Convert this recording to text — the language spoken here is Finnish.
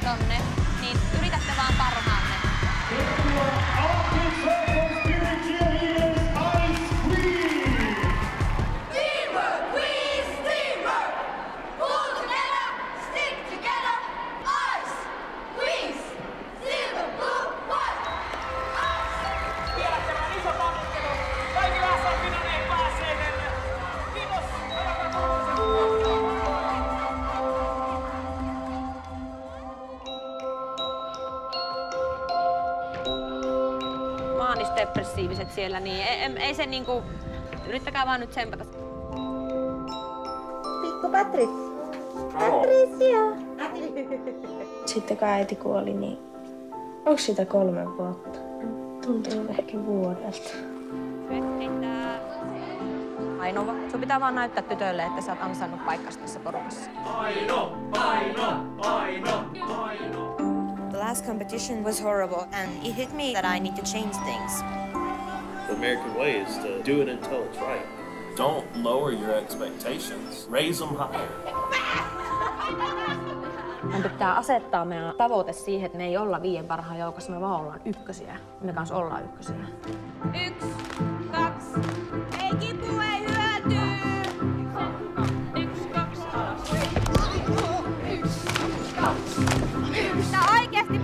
Tonne, niin yritätte vaan parhaanne. Teamwork, we is teamwork! Pull together, stick together, ice, squeeze, silver, blue, white, ice! Vielä kerran iso pannuttelu kaikille SM-finaleihin päässeille. Kiitos! Maanisdepressiiviset siellä, niin ei se niinku... Yrittäkää vaan nyt tsempata. Pikku Patris. Patricia. Sitten kun äiti kuoli, niin onko sitä 3 vuotta? Tuntuu ehkä vuodelta. Aino, sun pitää vaan näyttää tytölle, että sä oot ansainnut paikkas tässä porukassa. Aino! Aino! Aino! Aino! The last competition was horrible, and it hit me that I need to change things. The American way is to do it until it's right. Don't lower your expectations. Raise them higher. Meidän pitää asettaa meidän tavoite siihen, että me ei olla 5 parhaan joukossa, me vaan ollaan ykkösiä. Me kanssa ollaan ykkösiä. 1, 2, ei kipu, ei hyöty! 1, 2, alas. 1, 2, 1. Tää oikeesti